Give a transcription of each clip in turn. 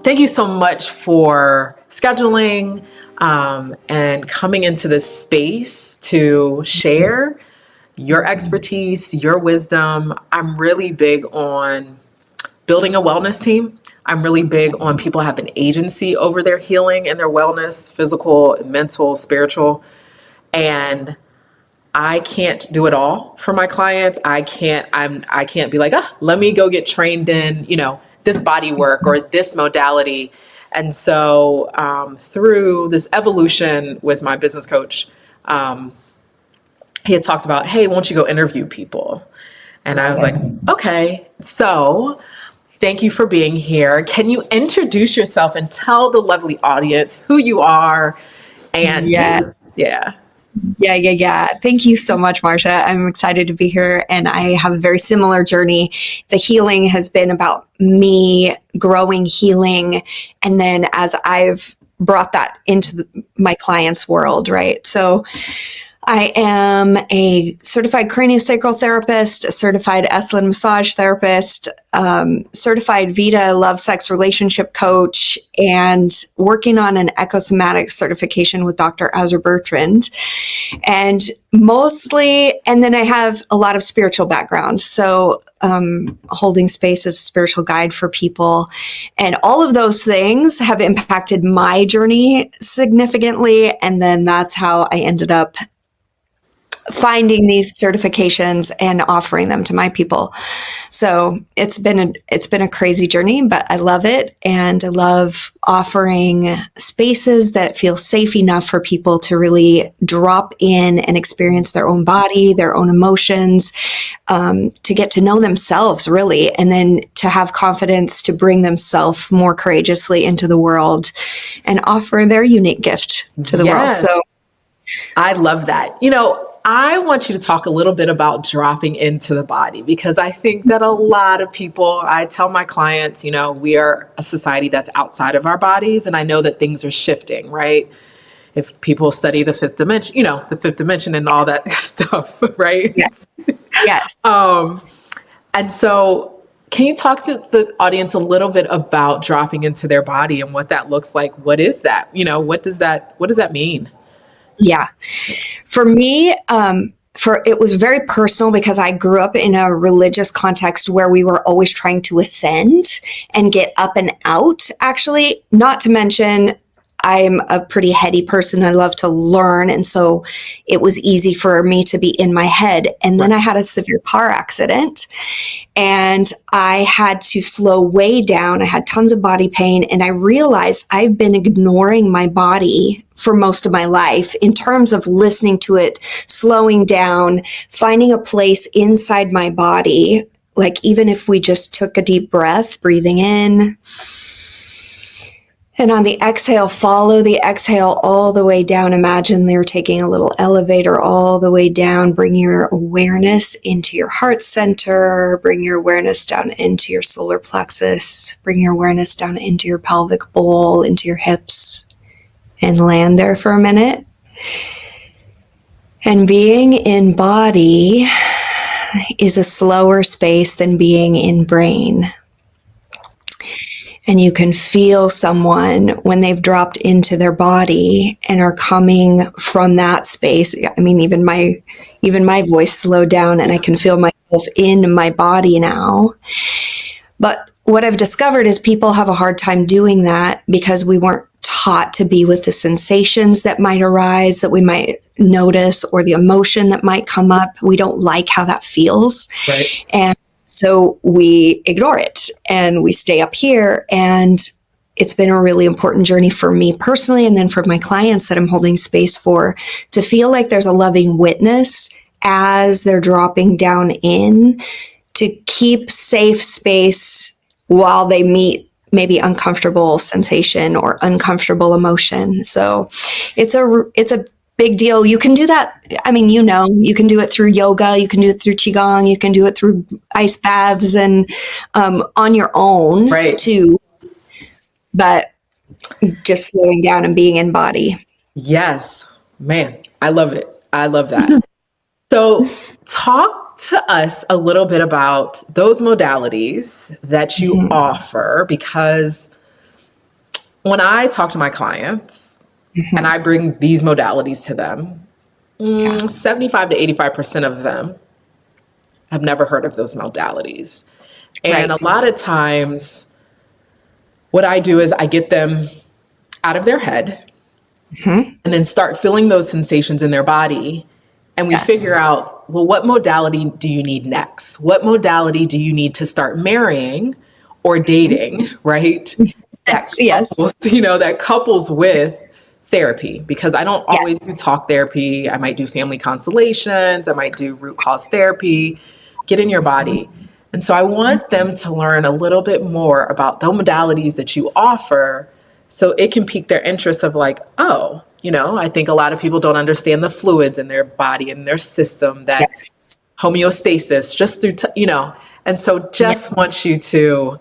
thank you so much for scheduling and coming into this space to share your expertise, your wisdom. I'm really big on building a wellness team. I'm really big on people having agency over their healing and their wellness, physical, mental, spiritual. And I can't do it all for my clients. I can't be like, let me go get trained in, this body work or this modality. And so through this evolution with my business coach, he had talked about, hey, won't you go interview people? And I was like, okay. So thank you for being here. Can you introduce yourself and tell the lovely audience who you are? And yeah. Thank you so much, Marsha. I'm excited to be here, and I have a very similar journey. The healing has been about me growing healing, and then as I've brought that into my clients' world, right? So I am a certified craniosacral therapist, a certified Esalen massage therapist, certified Vita love, sex, relationship coach, and working on an ecosomatic certification with Dr. Azra Bertrand. And then I have a lot of spiritual background. So holding space as a spiritual guide for people. And all of those things have impacted my journey significantly. And then that's how I ended up finding these certifications and offering them to my people. So it's been a crazy journey, but I love it. And I love offering spaces that feel safe enough for people to really drop in and experience their own body, their own emotions, to get to know themselves really, and then to have confidence to bring themselves more courageously into the world and offer their unique gift to the world. So I love that. I want you to talk a little bit about dropping into the body, because I think that a lot of people, I tell my clients, we are a society that's outside of our bodies. And I know that things are shifting, right? If people study the fifth dimension, the fifth dimension and all that stuff, right? Yes. And so can you talk to the audience a little bit about dropping into their body and what that looks like? What is that? What does that mean? Yeah. For me, it was very personal because I grew up in a religious context where we were always trying to ascend and get up and out, actually, not to mention I'm a pretty heady person. I love to learn. And so it was easy for me to be in my head. And then I had a severe car accident and I had to slow way down. I had tons of body pain. And I realized I've been ignoring my body for most of my life in terms of listening to it, slowing down, finding a place inside my body. Like even if we just took a deep breath, breathing in, and on the exhale, follow the exhale all the way down. Imagine you're taking a little elevator all the way down. Bring your awareness into your heart center. Bring your awareness down into your solar plexus. Bring your awareness down into your pelvic bowl, into your hips, and land there for a minute. And being in body is a slower space than being in brain. And you can feel someone when they've dropped into their body and are coming from that space. I mean, even my voice slowed down and I can feel myself in my body now. But what I've discovered is people have a hard time doing that because we weren't taught to be with the sensations that might arise, that we might notice, or the emotion that might come up. We don't like how that feels. Right. And so we ignore it and we stay up here. And it's been a really important journey for me personally, and then for my clients that I'm holding space for, to feel like there's a loving witness as they're dropping down in, to keep safe space while they meet maybe uncomfortable sensation or uncomfortable emotion. So it's a big deal. You can do that. I mean, you can do it through yoga, you can do it through Qigong, you can do it through ice baths and on your own too. But just slowing down and being in body. Yes, man, I love it. I love that. So talk to us a little bit about those modalities that you offer, because when I talk to my clients and I bring these modalities to them, 75 to 85% of them have never heard of those modalities. And a Right. lot of times, what I do is I get them out of their head and then start feeling those sensations in their body. And we Yes. figure out, well, what modality do you need next? What modality do you need to start marrying or dating, right? That Yes. couples, that couples with therapy, because I don't Yes. always do talk therapy. I might do family constellations. I might do root cause therapy. Get in your body. And so I want them to learn a little bit more about the modalities that you offer so it can pique their interest of like, oh, I think a lot of people don't understand the fluids in their body and their system, that Yes. homeostasis just through, and so Yes. just want you to,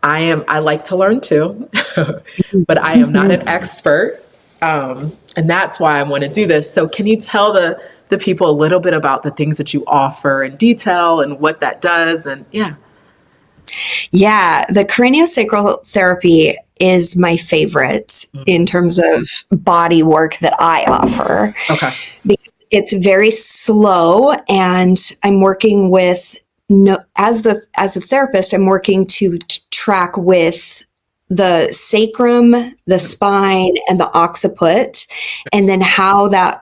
I like to learn too, but I am not an expert. And that's why I want to do this. So can you tell the people a little bit about the things that you offer in detail and what that does? And Yeah, the craniosacral therapy is my favorite in terms of body work that I offer. Okay. Because it's very slow, and I'm working with as a therapist, I'm working to track with the sacrum, the spine, and the occiput, and then how that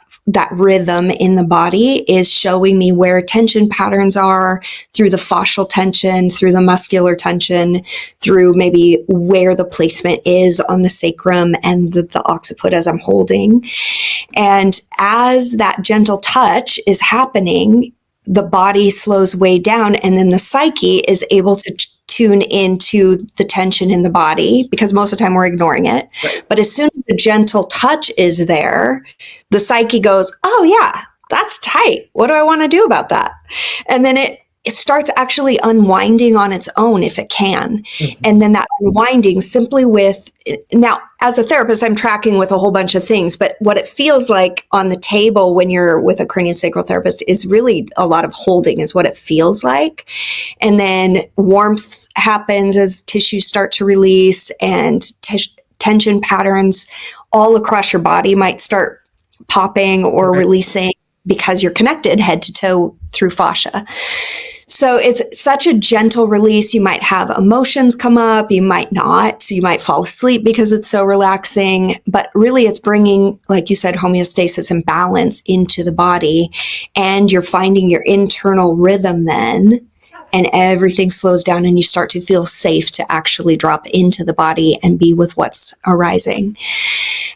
rhythm in the body is showing me where tension patterns are through the fascial tension, through the muscular tension, through maybe where the placement is on the sacrum and the occiput as I'm holding. And as that gentle touch is happening, the body slows way down, and then the psyche is able to tune into the tension in the body, because most of the time we're ignoring it. Right. But as soon as the gentle touch is there, the psyche goes, oh yeah, that's tight. What do I want to do about that? And then it starts actually unwinding on its own if it can. And then that unwinding simply with, now as a therapist, I'm tracking with a whole bunch of things, but what it feels like on the table when you're with a craniosacral therapist is really a lot of holding is what it feels like. And then warmth happens as tissues start to release, and tension patterns all across your body might start popping or releasing because you're connected head to toe through fascia. So it's such a gentle release. You might have emotions come up, you might not. You might fall asleep because it's so relaxing, but really it's bringing, like you said, homeostasis and balance into the body, and you're finding your internal rhythm then, and everything slows down and you start to feel safe to actually drop into the body and be with what's arising.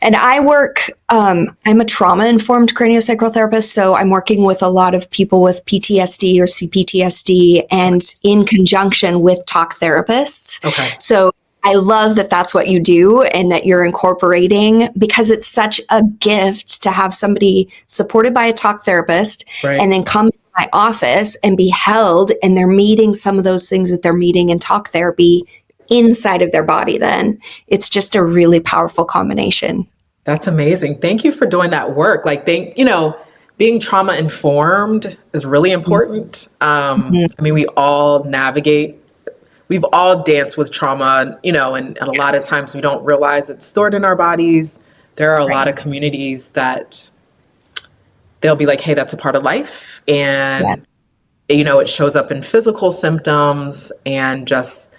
And I work, I'm a trauma-informed craniosacral therapist, so I'm working with a lot of people with PTSD or CPTSD, and in conjunction with talk therapists. Okay. So I love that that's what you do and that you're incorporating, because it's such a gift to have somebody supported by a talk therapist and then come to my office and be held, and they're meeting some of those things that they're meeting in talk therapy inside of their body. Then it's just a really powerful combination. That's amazing. Thank you for doing that work. Like, being trauma informed is really important. I mean, we've all danced with trauma, and a lot of times we don't realize it's stored in our bodies. There are a lot of communities that they'll be like, hey, that's a part of life. And, it shows up in physical symptoms, and just,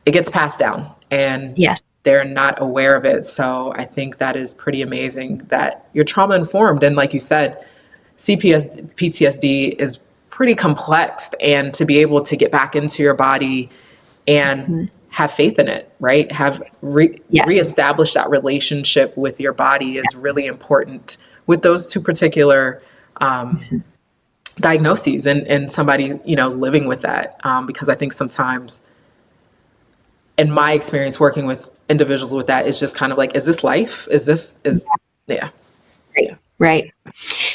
it gets passed down, and they're not aware of it. So I think that is pretty amazing that you're trauma informed. And like you said, PTSD is pretty complex, and to be able to get back into your body and have faith in it, right? Reestablish that relationship with your body is really important with those two particular diagnoses, and somebody, living with that. Because I think sometimes, in my experience working with individuals with that, it's just kind of like, is this life? Right.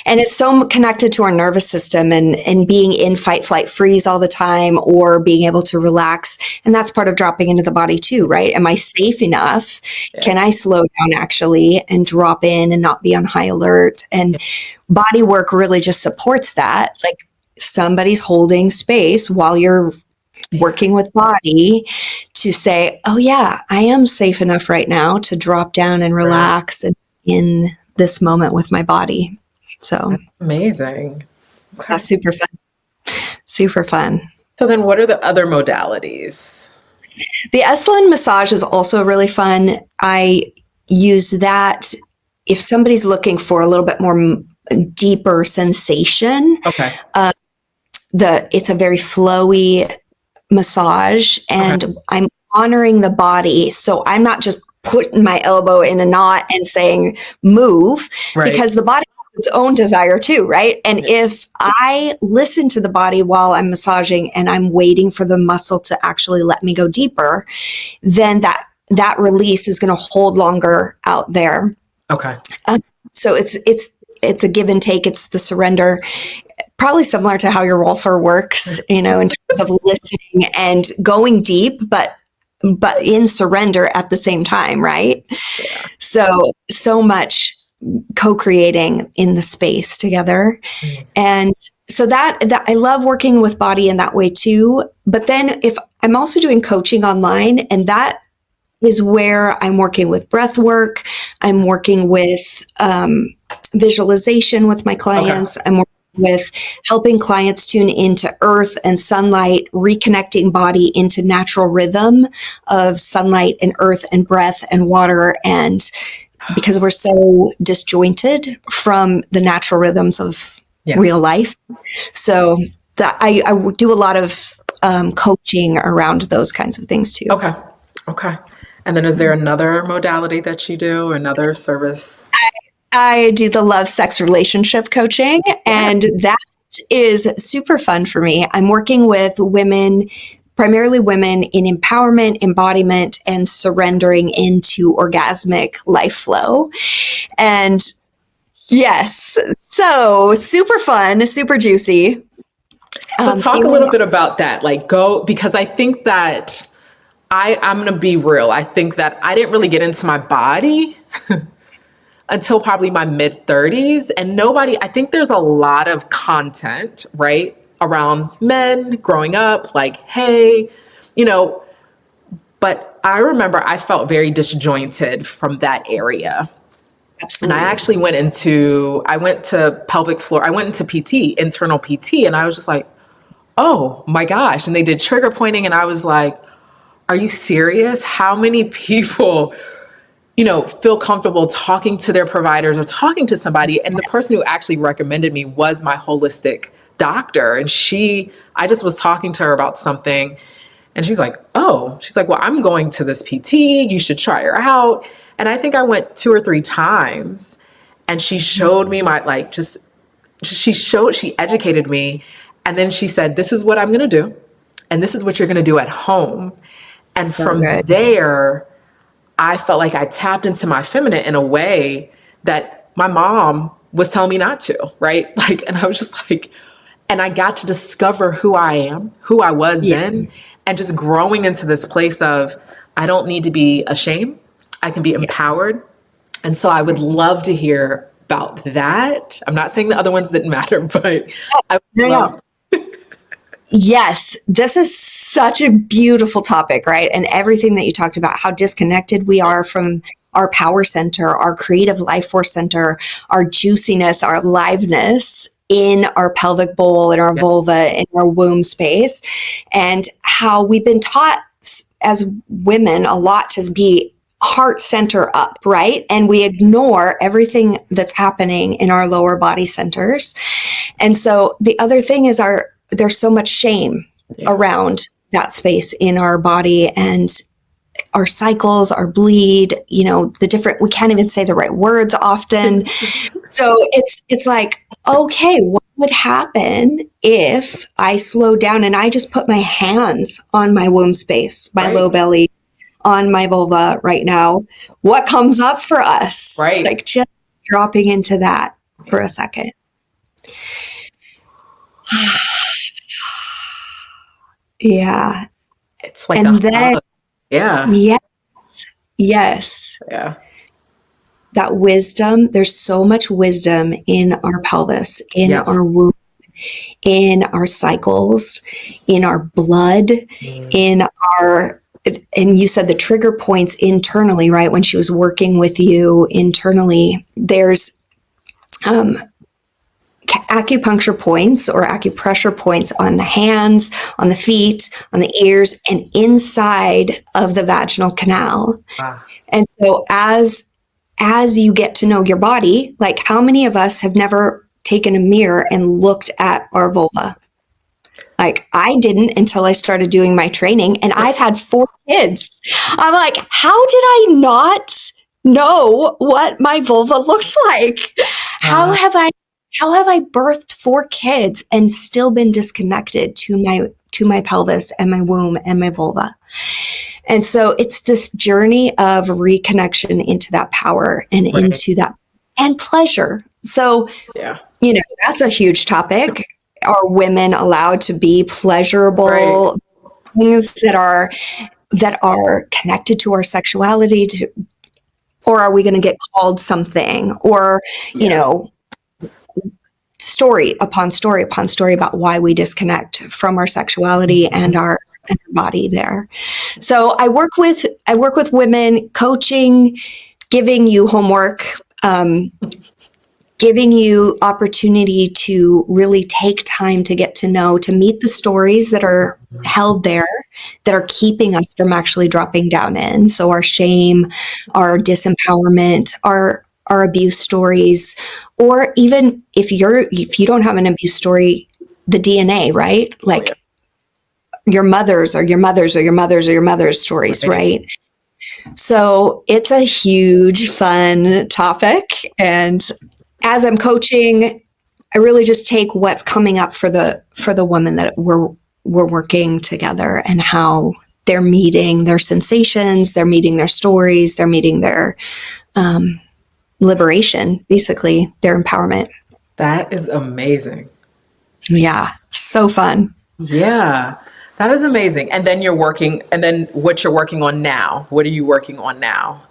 And it's so connected to our nervous system, and being in fight, flight, freeze all the time, or being able to relax. And that's part of dropping into the body too, right? Am I safe enough? Can I slow down actually and drop in and not be on high alert? And body work really just supports that. Like, somebody's holding space while you're working with body to say, oh yeah, I am safe enough right now to drop down and relax and in this moment with my body. So That's amazing. Okay. that's super fun. Super fun. So then what are the other modalities? The Esalen massage is also really fun. I use that if somebody's looking for a little bit more deeper sensation. Okay. It's a very flowy massage, and I'm honoring the body. So I'm not just putting my elbow in a knot and saying move, because the body has its own desire too, right? And if I listen to the body while I'm massaging and I'm waiting for the muscle to actually let me go deeper, then that release is going to hold longer out there. Okay. So it's a give and take. It's the surrender. Probably similar to how your Rolfer works, in terms of listening and going deep, but in surrender at the same time, right? Yeah. So much co-creating in the space together. Mm. And so that I love working with body in that way too. But then if I'm also doing coaching online, and that is where I'm working with breath work, I'm working with visualization with my clients, I'm working with helping clients tune into earth and sunlight, reconnecting body into natural rhythm of sunlight and earth and breath and water. And because we're so disjointed from the natural rhythms of real life. So that I do a lot of coaching around those kinds of things too. Okay. And then is there another modality that you do, or another service? I do the love, sex, relationship coaching, and that is super fun for me. I'm working with women, primarily women, in empowerment, embodiment, and surrendering into orgasmic life flow. And yes, so super fun, super juicy. So talk a little bit about that, because I think that I'm going to be real. I think that I didn't really get into my body until probably my mid 30s. And I think there's a lot of content, right, around men growing up, hey, but I remember I felt very disjointed from that area. Absolutely. And I actually went to pelvic floor. I went into PT, internal PT, and I was just like, oh my gosh. And they did trigger pointing. And I was like, are you serious? How many people feel comfortable talking to their providers or talking to somebody? And the person who actually recommended me was my holistic doctor. And I just was talking to her about something, and she's like, well, I'm going to this PT. You should try her out. And I think I went 2 or 3 times, and she showed me she educated me. And then she said, this is what I'm going to do. And this is what you're going to do at home. And from there, I felt like I tapped into my feminine in a way that my mom was telling me not to, right? And I was just and I got to discover who I am, who I was then, and just growing into this place of, I don't need to be ashamed. I can be empowered. And so I would love to hear about that. I'm not saying the other ones didn't matter, but I would love. Yes, this is such a beautiful topic, right? And everything that you talked about, how disconnected we are from our power center, our creative life force center, our juiciness, our aliveness in our pelvic bowl, in our vulva, in our womb space, and how we've been taught as women a lot to be heart center up, right? And we ignore everything that's happening in our lower body centers. And so the other thing is there's so much shame around that space in our body, and our cycles, our bleed, we can't even say the right words often. So it's like, okay, what would happen if I slow down and I just put my hands on my womb space, my low belly, on my vulva right now? What comes up for us? Right. Just dropping into that for a second. Yeah. It's like and then hug. Yeah. Yes. Yeah. That wisdom, there's so much wisdom in our pelvis, in our womb. in our cycles, in our blood, in our, and you said the trigger points internally, right? When she was working with you internally, there's acupuncture points or acupressure points on the hands, on the feet, on the ears, and inside of the vaginal canal. Wow. And so as you get to know your body, like how many of us have never taken a mirror and looked at our vulva? Like I didn't until I started doing my training, and I've had 4 kids. I'm like, how did I not know what my vulva looks like? How have I birthed 4 kids and still been disconnected to my pelvis and my womb and my vulva? And so it's this journey of reconnection into that power and into that and pleasure. So, that's a huge topic. Are women allowed to be pleasurable things that are connected to our sexuality, or are we going to get called something? Or, story upon story upon story about why we disconnect from our sexuality and our body there. So I work with women, coaching, giving you homework, giving you opportunity to really take time to get to know, to meet the stories that are held there that are keeping us from actually dropping down in. So our shame, our disempowerment, our abuse stories, or even if you don't have an abuse story, the DNA, right? Like your mother's or your mother's or your mother's or your mother's stories, right? So it's a huge, fun topic. And as I'm coaching, I really just take what's coming up for the women that we're working together, and how they're meeting their sensations, they're meeting their stories, they're meeting their liberation, basically their empowerment. That is amazing. Yeah, so fun. Yeah, that is amazing. And then what you're working on now? What are you working on now?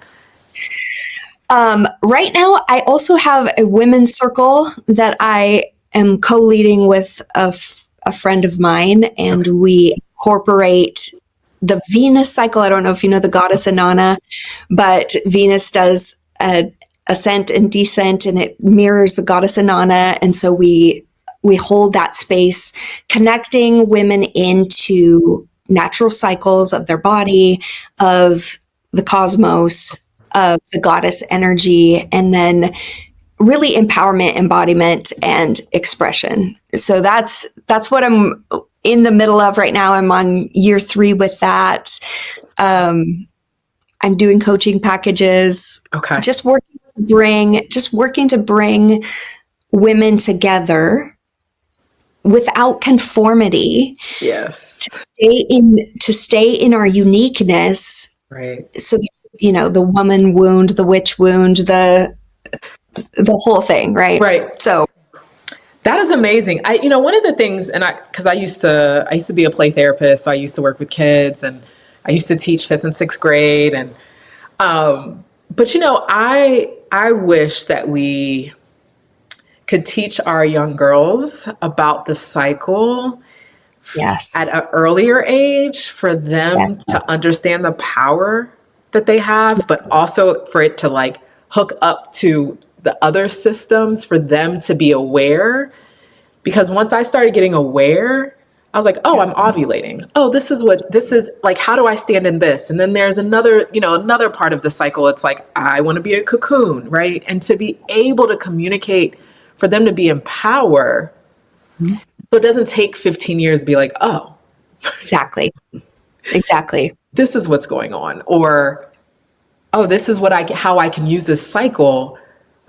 Right now, I also have a women's circle that I am co-leading with a friend of mine, and we incorporate the Venus cycle. I don't know if you know the goddess Inanna, but Venus does ascent and descent, and it mirrors the goddess Inanna. And so we hold that space, connecting women into natural cycles of their body, of the cosmos, of the goddess energy, and then really empowerment, embodiment, and expression. So that's what I'm in the middle of right now. I'm on year 3 with that. I'm doing coaching packages. Okay. Just working to bring women together without conformity. Yes. To stay in our uniqueness. Right. So the woman wound, the witch wound, the whole thing, right? Right. So that is amazing. One of the things, because I used to be a play therapist, so I used to work with kids, and I used to teach 5th and 6th grade, and but I wish that we could teach our young girls about the cycle. Yes. At an earlier age, for them to understand the power that they have, but also for it to like hook up to the other systems, for them to be aware. Because once I started getting aware, I was like, oh, I'm ovulating. Oh, this is like, how do I stand in this? And then there's another part of the cycle. It's like, I want to be a cocoon, right? And to be able to communicate, for them to be in power. So it doesn't take 15 years to be like, oh, exactly. This is what's going on. Or, oh, this is how I can use this cycle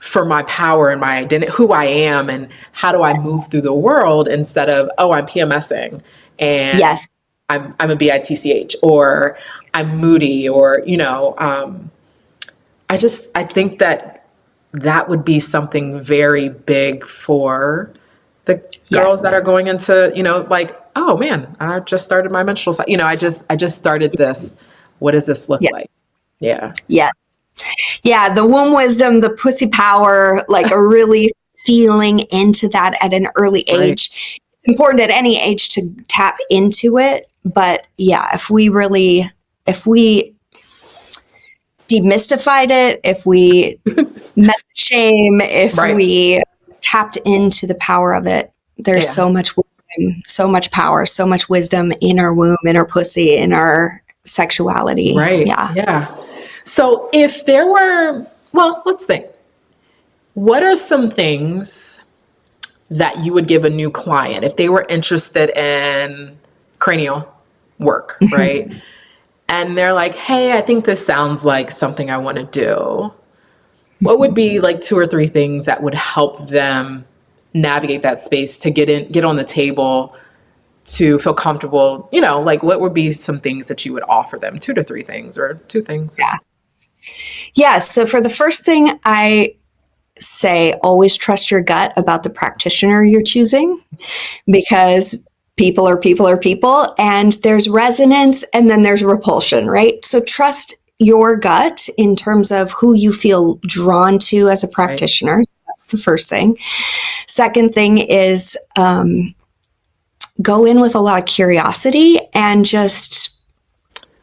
for my power and my identity, who I am, and how do I move through the world, instead of, oh, I'm PMSing and I'm a bitch, or I'm moody, or, I think that would be something very big for the girls that are going into, like, oh man, I just started my menstrual cycle. I just started this. What does this look like? Yeah. Yes. Yeah. The womb wisdom, the pussy power, like a really feeling into that at an early age. It's important at any age to tap into it. But yeah, if we demystified it, if we met the shame, if we tapped into the power of it, there's so much wisdom, so much power, so much wisdom in our womb, in our pussy, in our sexuality. Right. Yeah. So if there were, well, let's think. What are some things that you would give a new client if they were interested in cranial work, right? And they're like, hey, I think this sounds like something I want to do. What would be like 2 or 3 things that would help them navigate that space to get on the table, to feel comfortable? You know, like what would be some things that you would offer them? 2 to 3 things, or 2 things? Yeah. So for the first thing, I say always trust your gut about the practitioner you're choosing, because people are people, and there's resonance and then there's repulsion, right? So trust your gut in terms of who you feel drawn to as a practitioner. Right. That's the first thing. Second thing is go in with a lot of curiosity and just,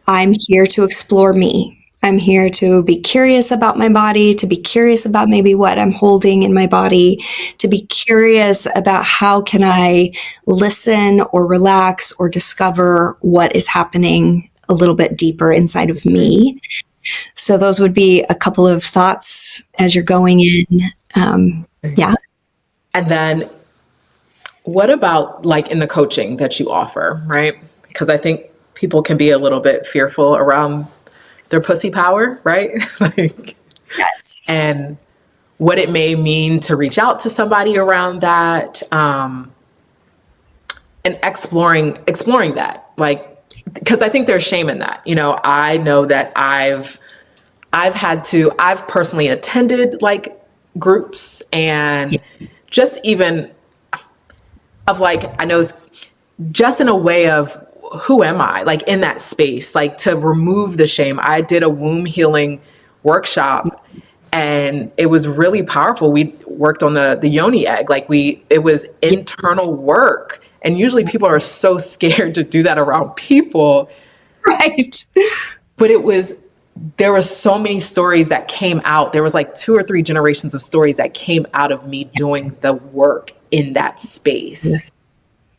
I'm here to explore me. I'm here to be curious about my body, to be curious about maybe what I'm holding in my body, to be curious about how can I listen or relax or discover what is happening a little bit deeper inside of me. So those would be a couple of thoughts as you're going in. Yeah. And then what about like in the coaching that you offer, right? Because I think people can be a little bit fearful around their pussy power, right? Like, yes. And what it may mean to reach out to somebody around that, and exploring that, like, because I think there's shame in that. You know, I know that I've personally attended like groups, and just even of like, I know just in a way of, who am I, like in that space, like to remove the shame. I did a womb healing workshop, and it was really powerful. We worked on the yoni egg, like it was internal work. And usually people are so scared to do that around people. Right. But there were so many stories that came out. There was like 2 or 3 generations of stories that came out of me doing the work in that space. Yes.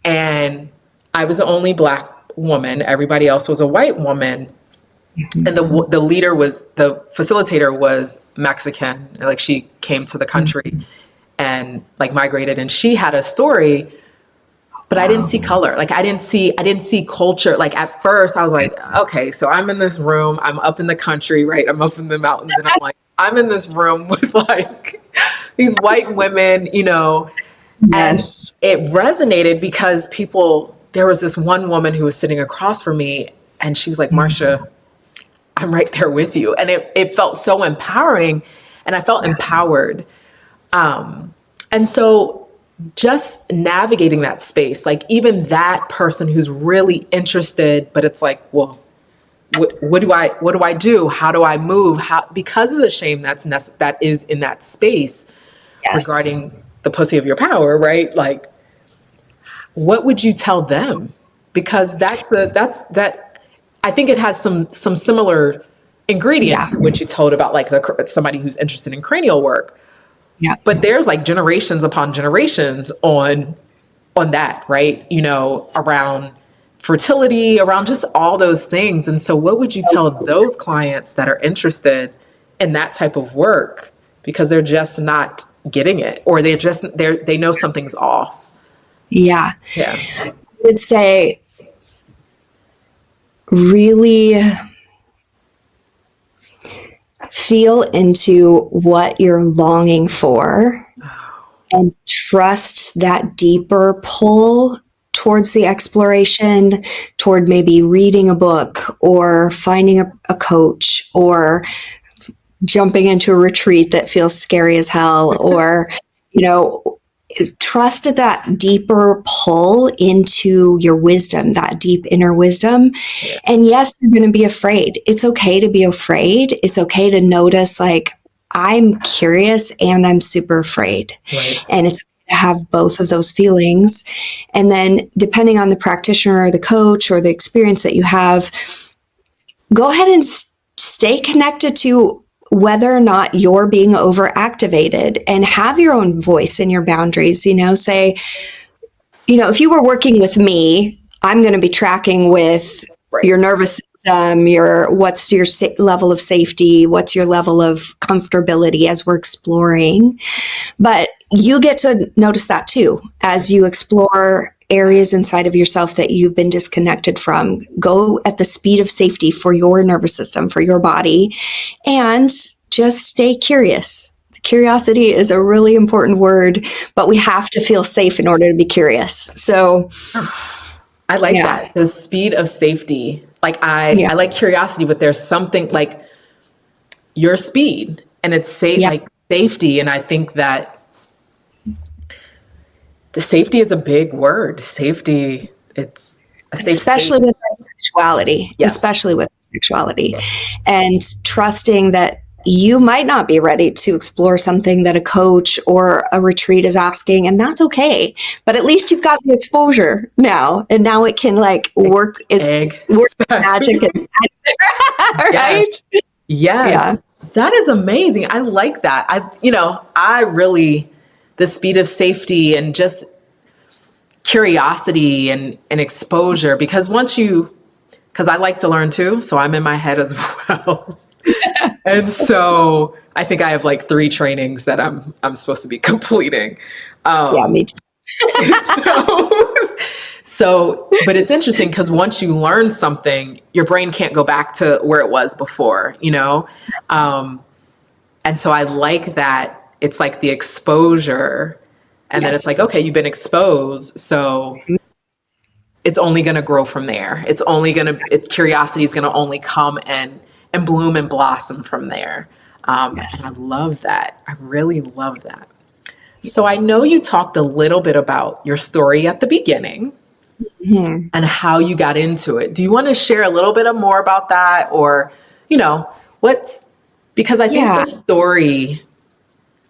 And I was the only Black woman. Everybody else was a white woman. Mm-hmm. And the facilitator was Mexican. Like she came to the country and like migrated, and she had a story, but I didn't see color. Like I didn't see culture. Like at first I was like, okay, so I'm in this room, I'm up in the country, right? I'm up in the mountains, and I'm like, I'm in this room with like these white women, you know. Yes. And it resonated because there was this one woman who was sitting across from me, and she was like, Marsha, I'm right there with you. And it felt so empowering, and I felt empowered. And so just navigating that space, like even that person who's really interested, but it's like, well, what do I do? How do I move? Because of the shame that is in that space. Yes. Regarding the pussy of your power, right? Like, what would you tell them? Because that I think it has some similar ingredients to what you told about like somebody who's interested in cranial work. Yeah. But there's like generations upon generations on that, right? You know, around fertility, around just all those things. And so what would you tell those clients that are interested in that type of work because they're just not getting it, or they know something's off? Yeah. Yeah. I would say really feel into what you're longing for and trust that deeper pull towards the exploration, toward maybe reading a book or finding a coach or jumping into a retreat that feels scary as hell, or, you know, trust that deeper pull into your wisdom, that deep inner wisdom. And yes, you're going to be afraid. It's okay to be afraid. It's okay to notice like, I'm curious and I'm super afraid. Right. And it's to have both of those feelings. And then depending on the practitioner or the coach or the experience that you have, go ahead and stay connected to whether or not you're being overactivated and have your own voice and your boundaries. Say, if you were working with me, I'm going to be tracking with your nervous system, what's your level of safety, what's your level of comfortability as we're exploring. But you get to notice that too as you explore areas inside of yourself that you've been disconnected from. Go at the speed of safety for your nervous system, for your body, and just stay curious. Curiosity is a really important word, but we have to feel safe in order to be curious. So I like that. The speed of safety. Like I like curiosity, but there's something like your speed and it's safe, like safety. And I think that the safety is a big word. Safety, it's a safe especially space. with sexuality, especially with sexuality, and trusting that you might not be ready to explore something that a coach or a retreat is asking, and that's okay. But at least you've got the exposure now, and now it can work. It's work magic, right? Yes. That is amazing. I like that. I really, the speed of safety and just curiosity and exposure, because because I like to learn too, so I'm in my head as well. And so I think I have 3 trainings that I'm supposed to be completing. Me too. But it's interesting because once you learn something, your brain can't go back to where it was before, and so I like that it's like the exposure, and then it's like, okay, you've been exposed, so it's only going to grow from there. Curiosity is going to only come and bloom and blossom from there. And I love that. I really love that. So I know you talked a little bit about your story at the beginning and how you got into it. Do you want to share a little bit more about that? Or, because I think the story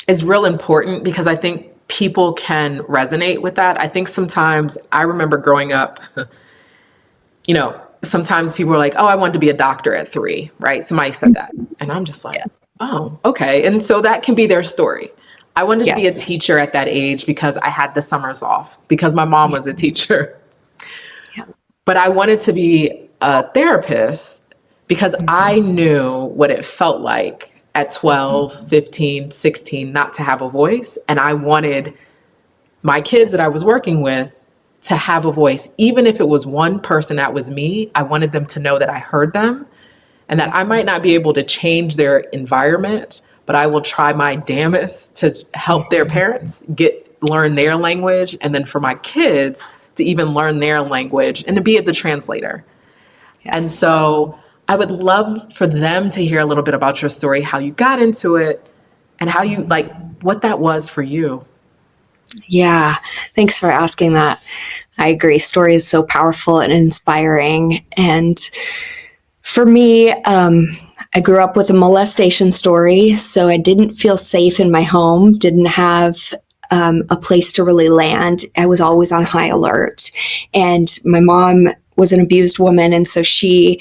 is real important, because I think people can resonate with that. I think sometimes I remember growing up, sometimes people are like, oh, I wanted to be a doctor at 3, right? Somebody said that. And I'm just like, oh, okay. And so that can be their story. I wanted to be a teacher at that age because I had the summers off, because my mom was a teacher. But I wanted to be a therapist because I knew what it felt like at 12, 15, 16, not to have a voice. And I wanted my kids that I was working with to have a voice. Even if it was one person that was me, I wanted them to know that I heard them and that I might not be able to change their environment, but I will try my damnedest to help their parents learn their language. And then for my kids to even learn their language and to be the translator. And so I would love for them to hear a little bit about your story, how you got into it and how you what that was for you. Yeah, thanks for asking that. I agree. Story is so powerful and inspiring. And for me, I grew up with a molestation story, so I didn't feel safe in my home, didn't have a place to really land. I was always on high alert. And my mom was an abused woman, and so she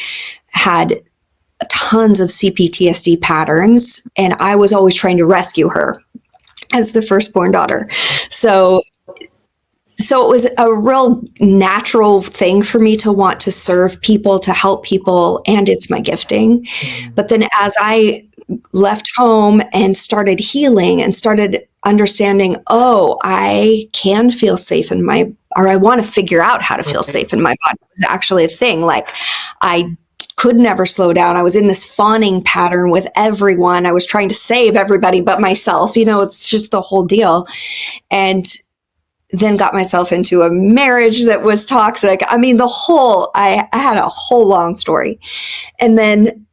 had tons of CPTSD patterns, and I was always trying to rescue her as the firstborn daughter. So it was a real natural thing for me to want to serve people, to help people, and it's my gifting. But then as I left home and started healing and started understanding, I can feel safe or I want to figure out how to feel safe in my body. It was actually a thing. I could never slow down. I was in this fawning pattern with everyone. I was trying to save everybody but myself. It's just the whole deal. And then got myself into a marriage that was toxic. I mean, I had a whole long story. And then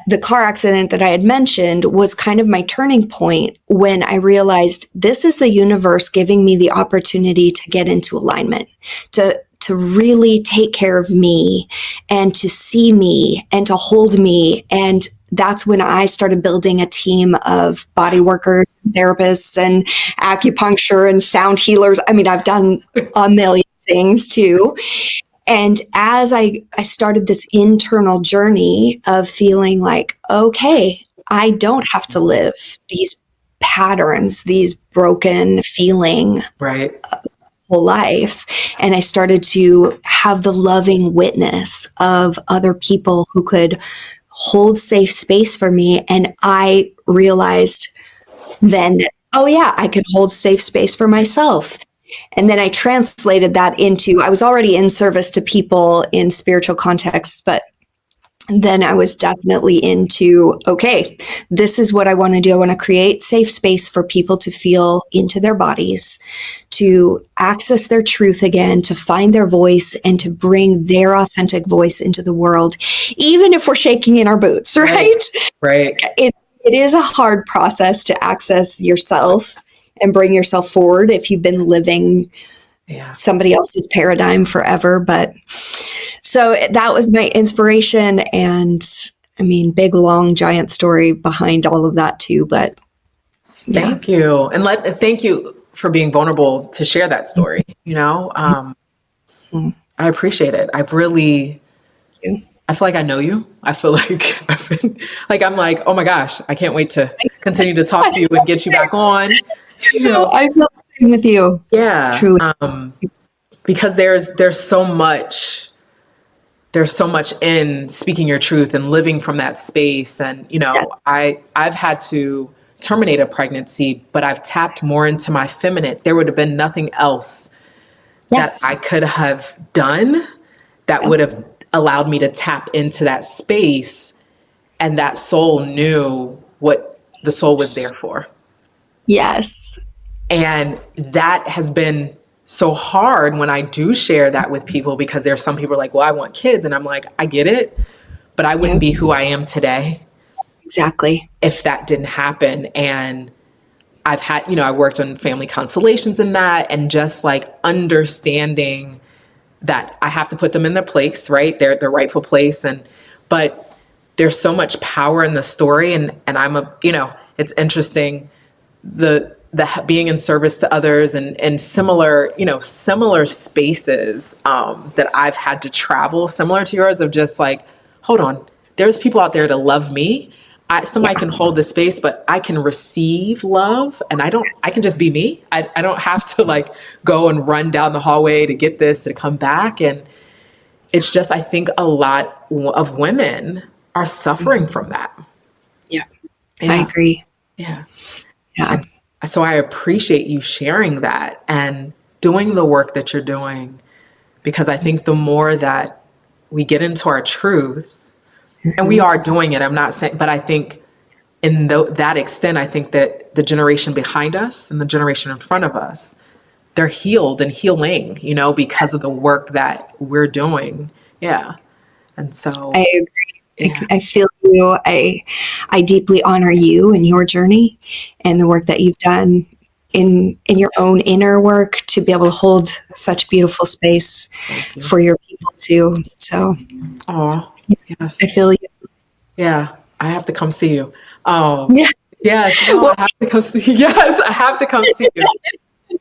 the car accident that I had mentioned was kind of my turning point when I realized this is the universe giving me the opportunity to get into alignment, to really take care of me and to see me and to hold me and that's when I started building a team of body workers, therapists, and acupuncture and sound healers. I mean, I've done a million things too. And as I started this internal journey of feeling like, okay, I don't have to live these patterns, these broken feeling Right. whole life. And I started to have the loving witness of other people who could hold safe space for me. And I realized then that, oh yeah, I could hold safe space for myself. And then I translated that into, I was already in service to people in spiritual contexts, but then I was definitely into, okay, this is what I want to do. I want to create safe space for people to feel into their bodies, to access their truth again, to find their voice, and to bring their authentic voice into the world, even if we're shaking in our boots, right? Right. It is a hard process to access yourself and bring yourself forward if you've been living somebody else's paradigm forever. But so that was my inspiration. And I mean, big, long, giant story behind all of that too. But thank you. And thank you for being vulnerable to share that story. You know, I appreciate it. I feel like I know you. I feel like I'm like, oh my gosh, I can't wait to continue to talk to you and get you back on. You know, I feel the same with you. Yeah. Truly. Because there's so much in speaking your truth and living from that space. And, you know, Yes. I've had to terminate a pregnancy, but I've tapped more into my feminine. There would have been nothing else that I could have done that would have allowed me to tap into that space. And that soul knew what the soul was there for. Yes. And that has been so hard when I do share that with people, because there's some people like, well, I want kids. And I'm like, I get it, but I wouldn't be who I am today. Exactly. If that didn't happen. And I've had, you know, I worked on family constellations in that, and just like understanding that I have to put them in their place, right? Their rightful place. But there's so much power in the story. And I'm it's interesting, the being in service to others and similar spaces that I've had to travel similar to yours, of just like, hold on, there's people out there to love me. Somebody can hold the space, but I can receive love, and I can just be me. I don't have to like go and run down the hallway to get this, to come back. And it's just, I think a lot of women are suffering from that. Yeah. I agree. Yeah. Yeah. So I appreciate you sharing that and doing the work that you're doing, because I think the more that we get into our truth, and we are doing it, I'm not saying, but I think in that extent, I think that the generation behind us and the generation in front of us, they're healed and healing, you know, because of the work that we're doing. Yeah. And so I agree. yeah. I feel you. I deeply honor you and your journey and the work that you've done in your own inner work to be able to hold such beautiful space for your people too. So, Oh, yes. I feel you. Yeah. I have to come see you. Yeah. Yes. No, I have to come see you. Yes, I have to come see you.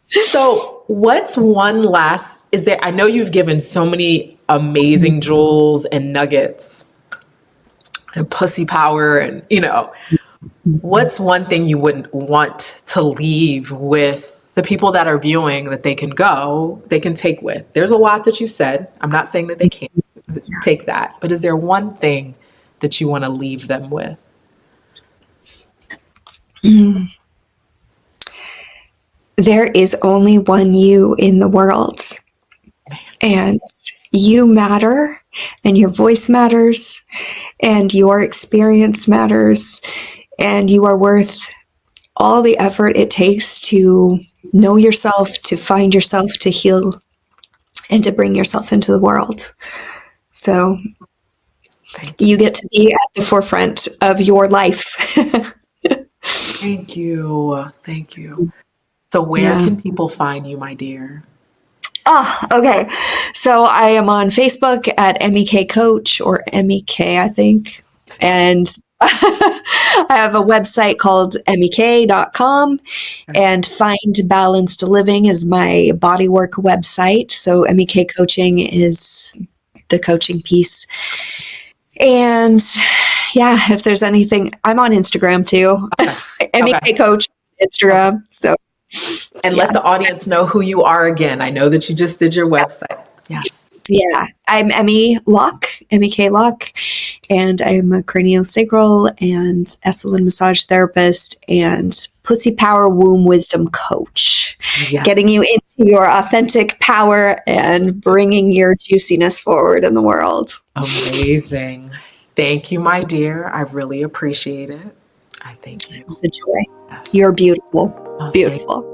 So what's one last, I know you've given so many amazing jewels and nuggets and pussy power, and, you know, what's one thing you wouldn't want to leave with the people that are viewing, that they can take with? There's a lot that you've said. I'm not saying that they can't take that, but is there one thing that you want to leave them with? There is only one you in the world, and you matter, and your voice matters, and your experience matters, and you are worth all the effort it takes to know yourself, to find yourself, to heal, and to bring yourself into the world. So you get to be at the forefront of your life. Thank you. Thank you. So where can people find you, my dear? Okay. So I am on Facebook at MEK Coach, or MEK, I think. And I have a website called mek.com, and Find Balanced Living is my bodywork website. So MEK coaching is the coaching piece. And yeah, if there's anything, I'm on Instagram too. MEK coach Instagram. So and let the audience know who you are again. I know that you just did your website. Yes. Yeah, I'm Emie Locke, MEK Locke, and I'm a craniosacral and Esalen massage therapist and pussy power womb wisdom coach, getting you into your authentic power and bringing your juiciness forward in the world. Amazing. Thank you, my dear. I really appreciate it. I thank you. It's a joy. Yes. You're beautiful. Oh, Beautiful.